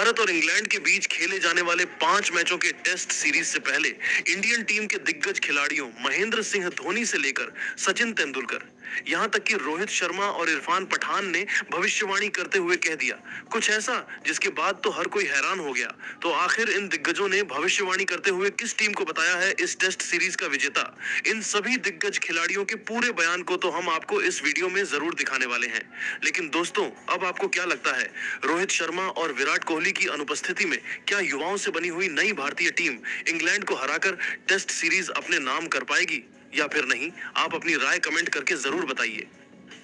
भारत और इंग्लैंड के बीच खेले जाने वाले 5 मैचों के टेस्ट सीरीज से पहले इंडियन टीम के दिग्गज खिलाड़ियों महेंद्र सिंह धोनी से लेकर सचिन तेंदुलकर, यहां तक कि रोहित शर्मा और इरफान पठान ने भविष्यवाणी करते हुए कह दिया कुछ ऐसा जिसके बाद तो हर कोई हैरान हो गया। तो आखिर इन दिग्गजों ने भविष्यवाणी करते हुए किस टीम को बताया है इस टेस्ट सीरीज का विजेता? इन सभी दिग्गज खिलाड़ियों के पूरे बयान को तो हम आपको इस वीडियो में जरूर दिखाने वाले हैं। लेकिन दोस्तों, अब आपको क्या लगता है, रोहित शर्मा और विराट कोहली की अनुपस्थिति में क्या युवाओं से बनी हुई नई भारतीय टीम इंग्लैंड को हराकर टेस्ट सीरीज अपने नाम कर पाएगी या फिर नहीं? आप अपनी राय कमेंट करके जरूर बताइए।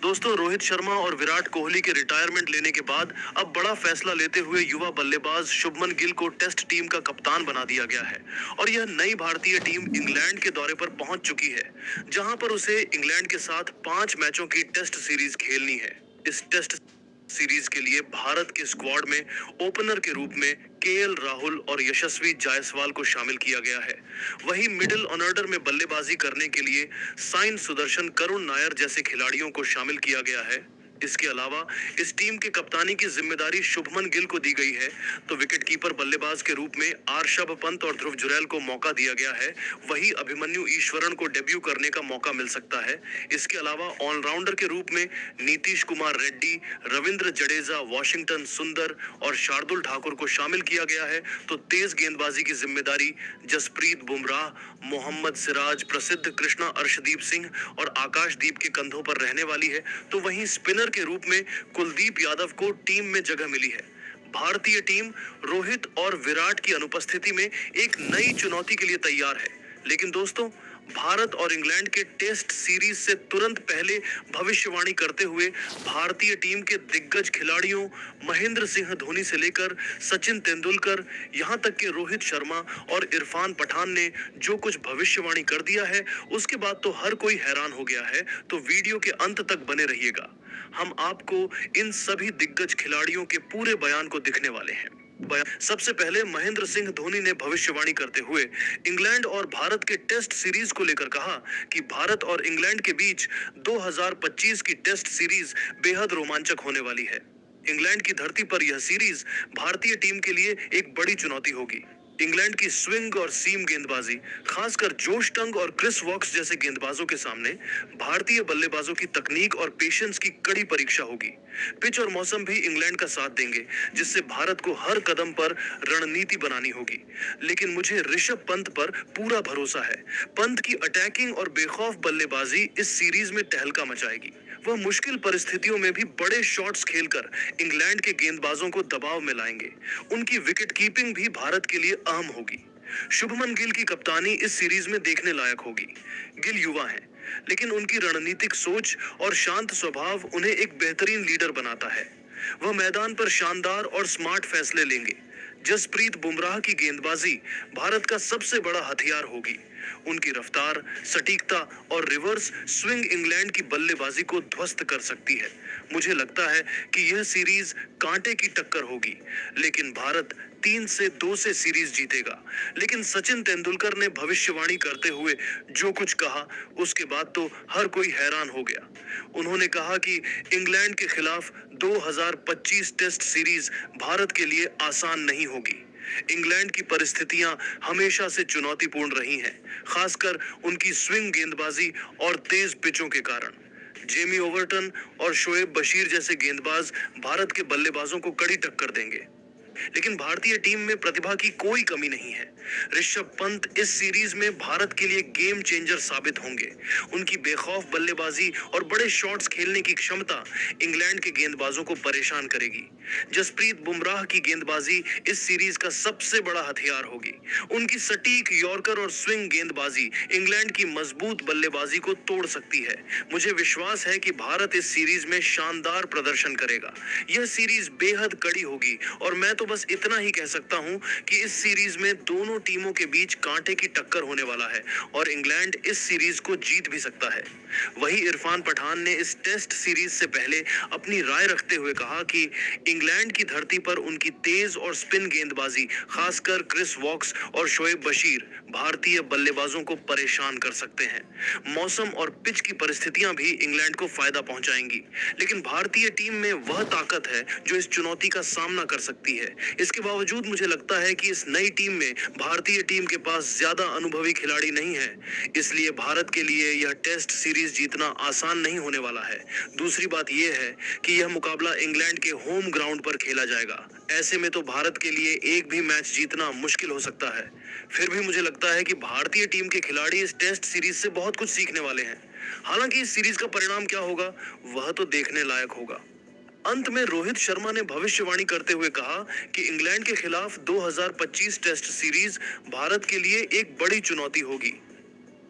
दोस्तों, रोहित शर्मा और विराट कोहली के रिटायरमेंट लेने के बाद अब बड़ा फैसला लेते हुए युवा बल्लेबाज शुभमन गिल को टेस्ट टीम का कप्तान बना दिया गया है और यह नई भारतीय टीम इंग्लैंड के दौरे पर पहुंच चुकी है, जहां पर उसे इंग्लैंड के साथ 5 मैचों की टेस्ट सीरीज खेलनी है। इस टेस्ट सीरीज के लिए भारत के स्क्वाड में ओपनर के रूप में केएल राहुल और यशस्वी जायसवाल को शामिल किया गया है। वहीं मिडिल ऑर्डर में बल्लेबाजी करने के लिए साइन सुदर्शन, करुण नायर जैसे खिलाड़ियों को शामिल किया गया है। इसके अलावा इस टीम के कप्तानी की जिम्मेदारी शुभमन गिल को दी गई है, तो विकेटकीपर बल्लेबाज के रूप में आर्शब पंत और ध्रुव जुरैल को मौका दिया गया है। वहीं अभिमन्यु ईश्वरन को डेब्यू करने का मौका मिल सकता है। इसके अलावा ऑलराउंडर के रूप में नीतीश कुमार रेड्डी, रविंद्र जडेजा, वॉशिंगटन सुंदर और शार्दुल ठाकुर को शामिल किया गया है। तो तेज गेंदबाजी की जिम्मेदारी जसप्रीत बुमराह, मोहम्मद सिराज, प्रसिद्ध कृष्णा अर्शदीप सिंह और आकाशदीप के कंधों पर रहने वाली है। तो वहीं स्पिनर के रूप में कुलदीप यादव को टीम में जगह मिली है। भारतीय टीम रोहित और विराट की अनुपस्थिति में एक नई चुनौती के लिए तैयार है। लेकिन दोस्तों, भारत और इंग्लैंड के टेस्ट सीरीज से तुरंत पहले भविष्यवाणी करते हुए भारतीय टीम के दिग्गज खिलाड़ियों महेंद्र सिंह धोनी से लेकर सचिन तेंदुलकर, यहां तक कि रोहित शर्मा और इरफान पठान ने जो कुछ भविष्यवाणी कर दिया है, उसके बाद तो हर कोई हैरान हो गया है। तो वीडियो के अंत तक बने रहिएगा, हम आपको इन सभी दिग्गज खिलाड़ियों के पूरे बयान को दिखने वाले हैं। सबसे पहले महेंद्र सिंह धोनी ने भविष्यवाणी करते हुए इंग्लैंड और भारत के टेस्ट सीरीज को लेकर कहा कि भारत और इंग्लैंड के बीच 2025 की टेस्ट सीरीज बेहद रोमांचक होने वाली है। इंग्लैंड की धरती पर यह सीरीज भारतीय टीम के लिए एक बड़ी चुनौती होगी। इंग्लैंड की स्विंग और सीम गेंदबाजी, खासकर जोश टंग और क्रिस वॉक्स जैसे गेंदबाजों के सामने भारतीय बल्लेबाजों की तकनीक और पेशेंस की कड़ी परीक्षा होगी। पिच और मौसम भी इंग्लैंड का साथ देंगे, जिससे भारत को हर कदम पर रणनीति बनानी होगी। लेकिन मुझे ऋषभ पंत पर पूरा भरोसा है। पंत की अटैकिंग और बेखौफ बल्लेबाजी इस सीरीज में तहलका मचाएगी। वह मुश्किल परिस्थितियों में भी बड़े शॉट्स खेलकर इंग्लैंड के गेंदबाजों को दबाव में लाएंगे। उनकी विकेट कीपिंग भी भारत के लिए अहम होगी। शुभमन गिल की कप्तानी इस सीरीज में देखने लायक होगी। गिल युवा हैं, लेकिन उनकी रणनीतिक सोच और शांत स्वभाव उन्हें एक बेहतरीन लीडर बनाता है। वह मैदान पर शानदार और स्मार्ट फैसले लेंगे। जसप्रीत बुमराह की गेंदबाजी भारत का सबसे बड़ा हथियार होगी। उनकी रफ्तार, सटीकता और रिवर्स स्विंग इंग्लैंड की बल्लेबाजी को ध्वस्त कर सकती है। मुझे लगता है कि यह सीरीज कांटे की टक्कर होगी, लेकिन भारत 3-2 से सीरीज जीतेगा। लेकिन सचिन तेंदुलकर ने भविष्यवाणी करते हुए जो कुछ कहा, उसके बाद तो हर कोई हैरान हो गया। उन्होंने कहा कि इंग्लैंड के खिलाफ 2025 टेस्ट सीरीज भारत के लिए आसान नहीं होगी। इंग्लैंड की परिस्थितियां हमेशा से चुनौतीपूर्ण रही हैं, खासकर उनकी स्विंग गेंदबाजी और तेज पिचों के कारण। जेमी ओवर्टन और शोएब बशीर जैसे गेंदबाज भारत के बल्लेबाजों को कड़ी टक्कर देंगे। लेकिन भारतीय टीम में प्रतिभा की कोई कमी नहीं है। ऋषभ पंत इस सीरीज में भारत के लिए गेम चेंजर साबित होंगे। उनकी बेखौफ बल्लेबाजी और बड़े शॉट्स खेलने की क्षमता इंग्लैंड के गेंदबाजों को परेशान करेगी। जसप्रीत बुमराह की गेंदबाजी इस सीरीज का सबसे बड़ा हथियार होगी। उनकी सटीक यॉर्कर और स्विंग गेंदबाजी इंग्लैंड की मजबूत बल्लेबाजी को तोड़ सकती है। मुझे विश्वास है कि भारत इस सीरीज में शानदार प्रदर्शन करेगा। यह सीरीज बेहद कड़ी होगी और मैं तो बस इतना ही कह सकता हूं कि इस सीरीज में दोनों टीमों के बीच कांटे की टक्कर होने वाला है और इंग्लैंड इस सीरीज को जीत भी सकता है। वहीं इरफान पठान ने इस टेस्ट सीरीज से पहले अपनी राय रखते हुए कहा कि इंग्लैंड की धरती पर उनकी तेज और स्पिन गेंदबाजी, खासकर क्रिस वॉक्स और शोएब बशीर, भारतीय बल्लेबाजों को परेशान कर सकते हैं। मौसम और पिच की परिस्थितियां भी इंग्लैंड को फायदा पहुंचाएंगी, लेकिन भारतीय टीम में वह ताकत है जो इस चुनौती का सामना कर सकती है। इसके बावजूद मुझे लगता है कि इस नई टीम में भारतीय टीम के पास ज्यादा अनुभवी खिलाड़ी नहीं है, इसलिए भारत के लिए यह टेस्ट सीरीज जीतना आसान नहीं होने वाला है। दूसरी बात यह है कि यह मुकाबला इंग्लैंड के होम ग्राउंड पर खेला जाएगा। ऐसे में तो भारत के लिए एक भी मैच जीतना मुश्किल हो सकता है। फिर भी मुझे लगता है कि भारतीय टीम के खिलाड़ी इस टेस्ट सीरीज से बहुत कुछ सीखने वाले हैं। हालांकि इस सीरीज का परिणाम क्या होगा वह तो देखने लायक होगा। अंत में रोहित शर्मा ने भविष्यवाणी करते हुए कहा कि इंग्लैंड के खिलाफ 2025 टेस्ट सीरीज भारत के लिए एक बड़ी चुनौती होगी।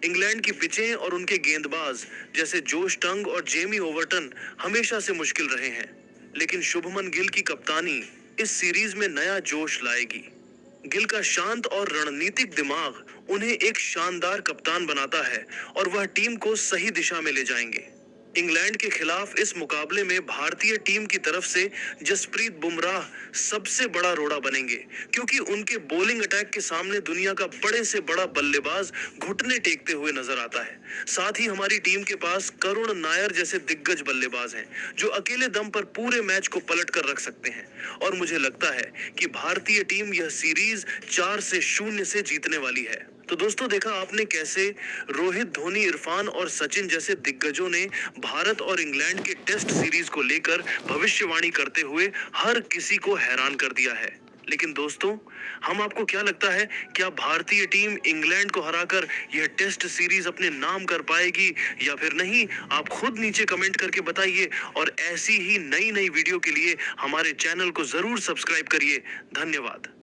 इंग्लैंड की पिचें और उनके गेंदबाज जैसे जोश टंग और जेमी ओवर्टन हमेशा से मुश्किल रहे हैं, लेकिन शुभमन गिल की कप्तानी इस सीरीज में नया जोश लाएगी। गिल का शांत और रणनीतिक दिमाग उन्हें एक शानदार कप्तान बनाता है और वह टीम को सही दिशा में ले जाएंगे। इंग्लैंड के खिलाफ इस मुकाबले में भारतीय टीम की तरफ से जसप्रीत बुमराह सबसे बड़ा रोड़ा बनेंगे, क्योंकि उनके बॉलिंग अटैक के सामने दुनिया का बड़े से बड़ा बल्लेबाज घुटने टेकते हुए नजर आता है। साथ ही हमारी टीम के पास करुण नायर जैसे दिग्गज बल्लेबाज हैं जो अकेले दम पर पूरे मैच को पलट कर रख सकते हैं, और मुझे लगता है कि भारतीय टीम यह सीरीज 4-0 से जीतने वाली है। तो दोस्तों, देखा आपने कैसे रोहित, धोनी, इरफान और सचिन जैसे दिग्गजों ने भारत और इंग्लैंड के टेस्ट सीरीज को लेकर भविष्यवाणी करते हुए हर किसी को हैरान कर दिया है। लेकिन दोस्तों, हम आपको क्या लगता है, क्या भारतीय टीम इंग्लैंड को हराकर यह टेस्ट सीरीज अपने नाम कर पाएगी या फिर नहीं? आप खुद नीचे कमेंट करके बताइए, और ऐसी ही नई नई वीडियो के लिए हमारे चैनल को जरूर सब्सक्राइब करिए। धन्यवाद।